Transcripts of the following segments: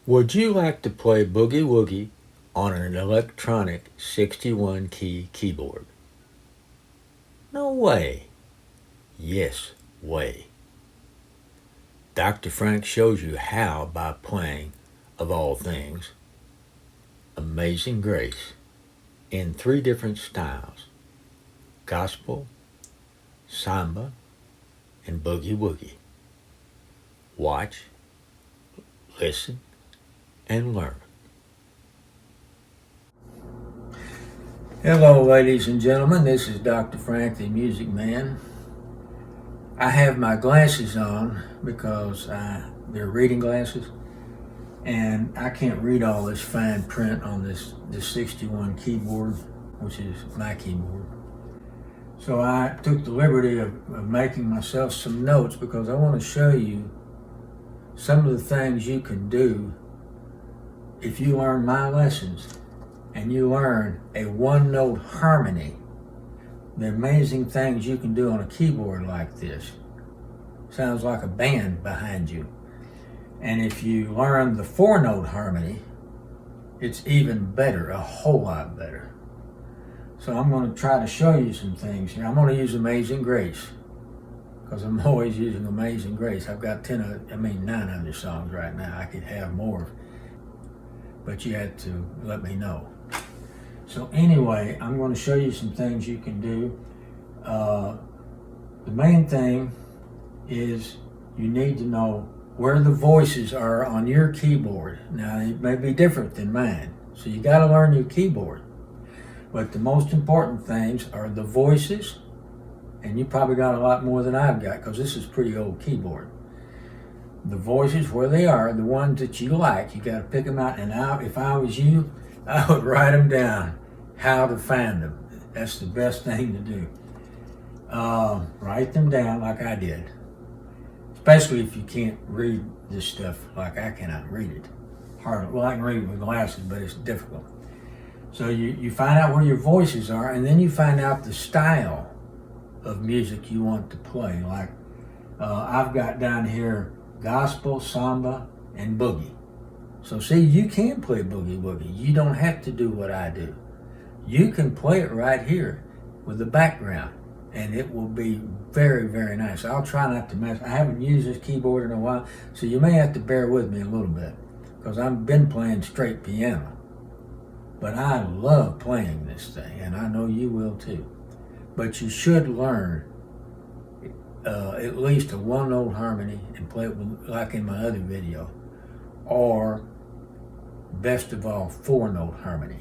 Would you like to play Boogie Woogie on an electronic 61 key keyboard? No way. Yes, way. Dr. Frank shows you how by playing, of all things, Amazing Grace in three different styles: gospel, samba, and boogie woogie. Watch, listen, and learn. Hello, ladies and gentlemen. This is Dr. Frank, the Music Man. I have my glasses on because they're reading glasses, and I can't read all this fine print on this 61 keyboard, which is my keyboard. So I took the liberty of making myself some notes because I want to show you some of the things you can do if you learn my lessons and you learn a one-note harmony. The amazing things you can do on a keyboard like this. Sounds like a band behind you. And if you learn the four-note harmony, it's even better, a whole lot better. So I'm going to try to show you some things here. I'm going to use Amazing Grace because I'm always using Amazing Grace. I've got 9 other songs right now. I could have more, but you had to let me know. So anyway, I'm going to show you some things you can do. The main thing is you need to know where the voices are on your keyboard. Now, it may be different than mine, so you got to learn your keyboard. But the most important things are the voices, and you probably got a lot more than I've got because this is a pretty old keyboard. The voices, where they are, the ones that you like, you got to pick them out. And if I was you, I would write them down, how to find them. That's the best thing to do. Write them down like I did, especially if you can't read this stuff like I cannot read it. Hardly. Well, I can read it with glasses, but it's difficult. So you find out where your voices are, and then you find out the style of music you want to play. Like I've got down here gospel, samba, and boogie. So see, you can play boogie woogie. You don't have to do what I do. You can play it right here with the background, and it will be very, very nice. I'll try not to mess. I haven't used this keyboard in a while, so you may have to bear with me a little bit because I've been playing straight piano. But I love playing this thing, and I know you will too. But you should learn at least a one-note harmony and play it like in my other video, or best of all, four-note harmony.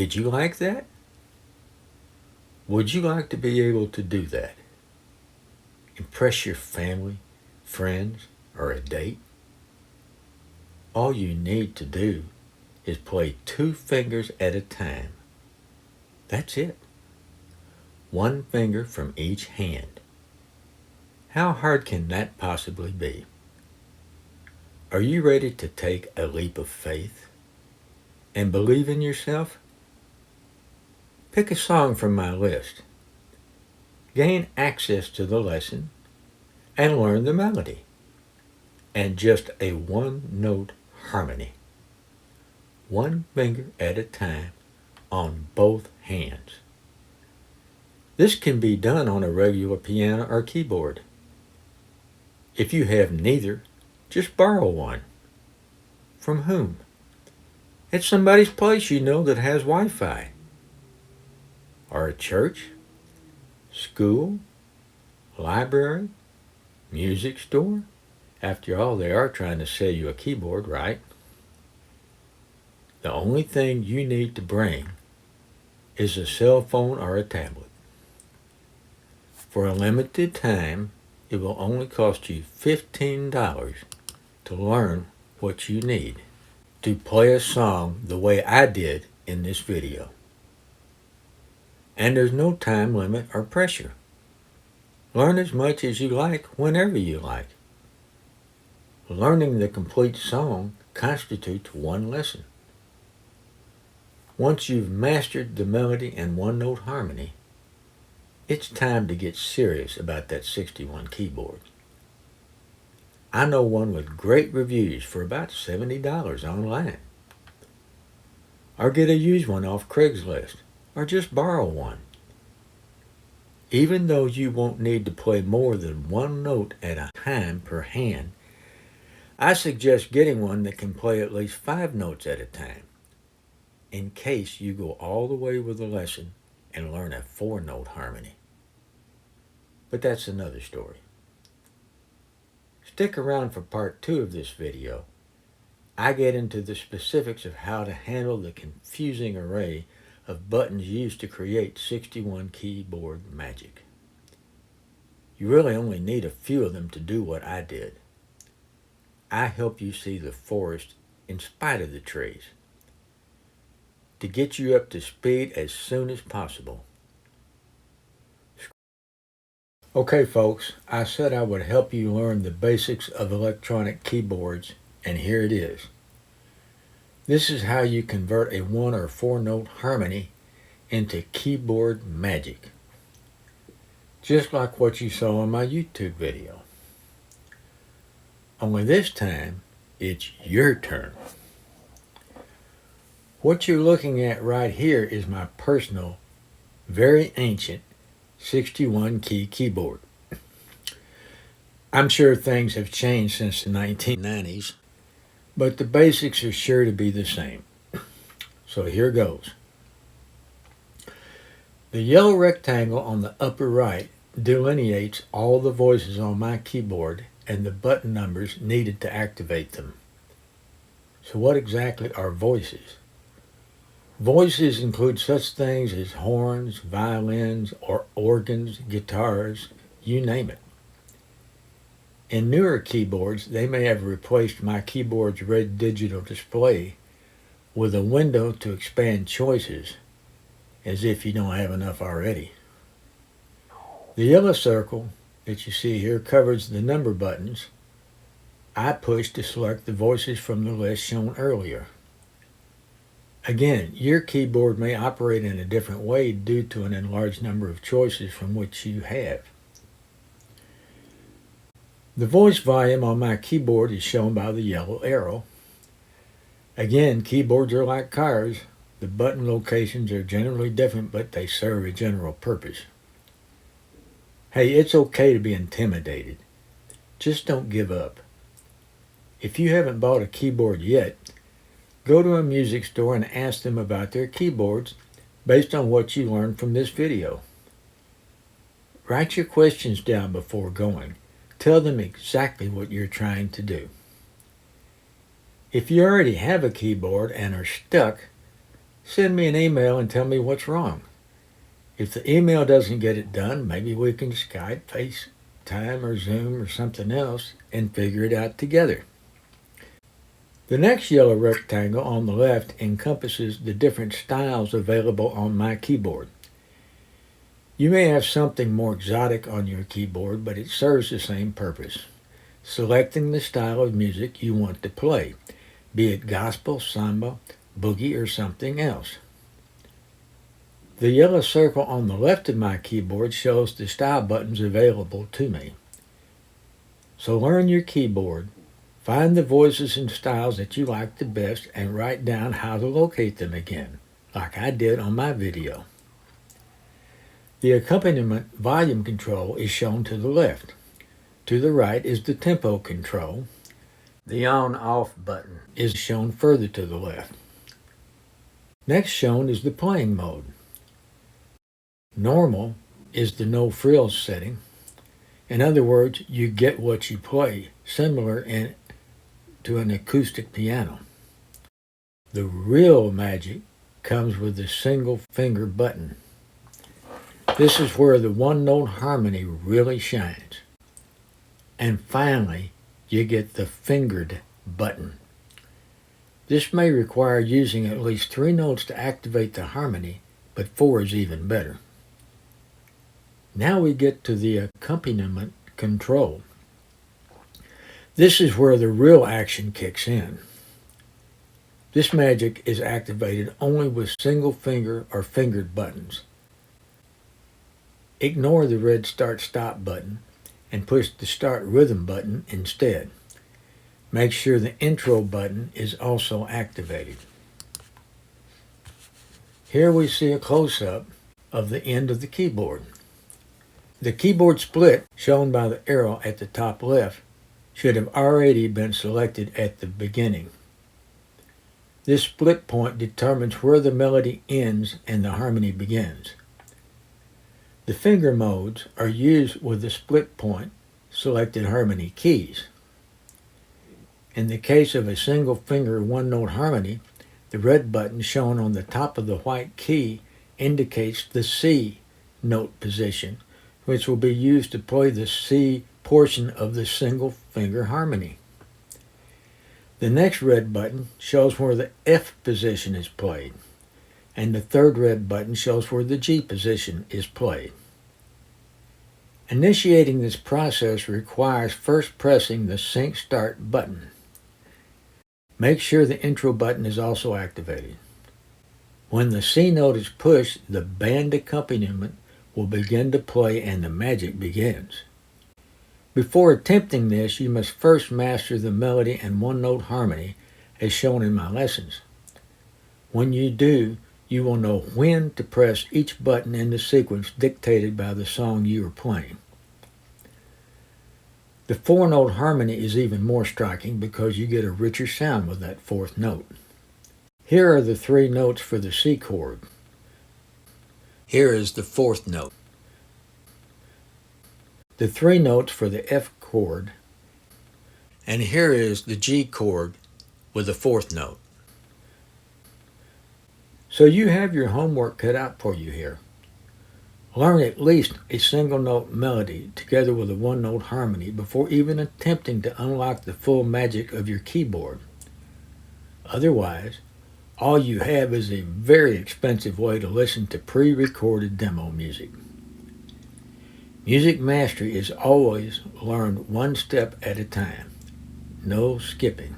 Did you like that? Would you like to be able to do that? Impress your family, friends, or a date? All you need to do is play 2 fingers at a time. That's it. 1 finger from each hand. How hard can that possibly be? Are you ready to take a leap of faith and believe in yourself? Pick a song from my list. Gain access to the lesson and learn the melody and just a 1-note harmony. 1 finger at a time on both hands. This can be done on a regular piano or keyboard. If you have neither, just borrow one. From whom? At somebody's place you know that has Wi-Fi. Or a church, school, library, music store. After all, they are trying to sell you a keyboard, right? The only thing you need to bring is a cell phone or a tablet. For a limited time, it will only cost you $15 to learn what you need to play a song the way I did in this video. And there's no time limit or pressure. Learn as much as you like whenever you like. Learning the complete song constitutes 1 lesson. Once you've mastered the melody and 1-note harmony, it's time to get serious about that 61 keyboard. I know one with great reviews for about $70 online. Or get a used one off Craigslist, or just borrow one. Even though you won't need to play more than 1 note at a time per hand, I suggest getting one that can play at least 5 notes at a time, in case you go all the way with the lesson and learn a 4-note harmony. But that's another story. Stick around for part 2 of this video. I get into the specifics of how to handle the confusing array of buttons used to create 61 keyboard magic. You really only need a few of them to do what I did. I help you see the forest in spite of the trees, to get you up to speed as soon as possible. Okay folks, I said I would help you learn the basics of electronic keyboards, and here it is. This is how you convert a 1 or 4-note harmony into keyboard magic, just like what you saw in my YouTube video. Only this time, it's your turn. What you're looking at right here is my personal, very ancient 61 key keyboard. I'm sure things have changed since the 1990s, but the basics are sure to be the same. So here goes. The yellow rectangle on the upper right delineates all the voices on my keyboard and the button numbers needed to activate them. So what exactly are voices? Voices include such things as horns, violins, or organs, guitars, you name it. In newer keyboards, they may have replaced my keyboard's red digital display with a window to expand choices, as if you don't have enough already. The yellow circle that you see here covers the number buttons I pushed to select the voices from the list shown earlier. Again, your keyboard may operate in a different way due to an enlarged number of choices from which you have. The voice volume on my keyboard is shown by the yellow arrow. Again, keyboards are like cars. The button locations are generally different, but they serve a general purpose. Hey, it's okay to be intimidated. Just don't give up. If you haven't bought a keyboard yet, go to a music store and ask them about their keyboards based on what you learned from this video. Write your questions down before going. Tell them exactly what you're trying to do. If you already have a keyboard and are stuck, send me an email and tell me what's wrong. If the email doesn't get it done, maybe we can Skype, FaceTime, or Zoom or something else and figure it out together. The next yellow rectangle on the left encompasses the different styles available on my keyboard. You may have something more exotic on your keyboard, but it serves the same purpose. Selecting the style of music you want to play, be it gospel, samba, boogie, or something else. The yellow circle on the left of my keyboard shows the style buttons available to me. So learn your keyboard, find the voices and styles that you like the best, and write down how to locate them again, like I did on my video. The accompaniment volume control is shown to the left. To the right is the tempo control. The on-off button is shown further to the left. Next shown is the playing mode. Normal is the no frills setting. In other words, you get what you play, similar to an acoustic piano. The real magic comes with the single finger button. This is where the one-note harmony really shines. And finally, you get the fingered button. This may require using at least 3 notes to activate the harmony, but 4 is even better. Now we get to the accompaniment control. This is where the real action kicks in. This magic is activated only with single finger or fingered buttons. Ignore the red start-stop button and push the start rhythm button instead. Make sure the intro button is also activated. Here we see a close-up of the end of the keyboard. The keyboard split, shown by the arrow at the top left, should have already been selected at the beginning. This split point determines where the melody ends and the harmony begins. The finger modes are used with the split point selected harmony keys. In the case of a single finger one-note harmony, the red button shown on the top of the white key indicates the C note position, which will be used to play the C portion of the single finger harmony. The next red button shows where the F position is played, and the third red button shows where the G position is played. Initiating this process requires first pressing the sync start button. Make sure the intro button is also activated. When the C note is pushed, the band accompaniment will begin to play and the magic begins. Before attempting this, you must first master the melody and one-note harmony as shown in my lessons. When you do, you will know when to press each button in the sequence dictated by the song you are playing. The 4-note harmony is even more striking because you get a richer sound with that 4th note. Here are the 3 notes for the C chord. Here is the 4th note. The 3 notes for the F chord. And here is the G chord with the 4th note. So you have your homework cut out for you here. Learn at least a single note melody together with a 1-note harmony before even attempting to unlock the full magic of your keyboard. Otherwise, all you have is a very expensive way to listen to pre-recorded demo music. Music mastery is always learned one step at a time. No skipping.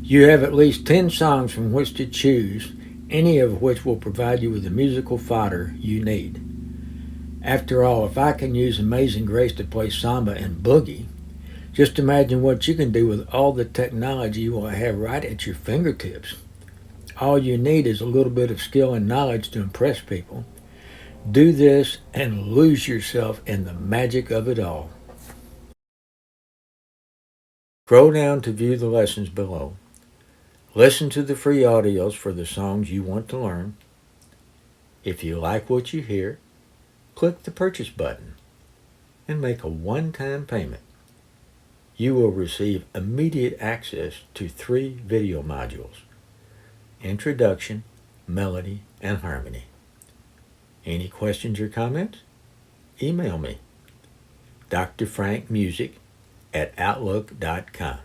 You have at least 10 songs from which to choose, any of which will provide you with the musical fodder you need. After all, if I can use Amazing Grace to play samba and boogie, just imagine what you can do with all the technology you will have right at your fingertips. All you need is a little bit of skill and knowledge to impress people. Do this and lose yourself in the magic of it all. Scroll down to view the lessons below. Listen to the free audios for the songs you want to learn. If you like what you hear, click the purchase button and make a one-time payment. You will receive immediate access to 3 video modules. introduction, melody, and harmony. Any questions or comments? Email me, drfrankmusic@outlook.com.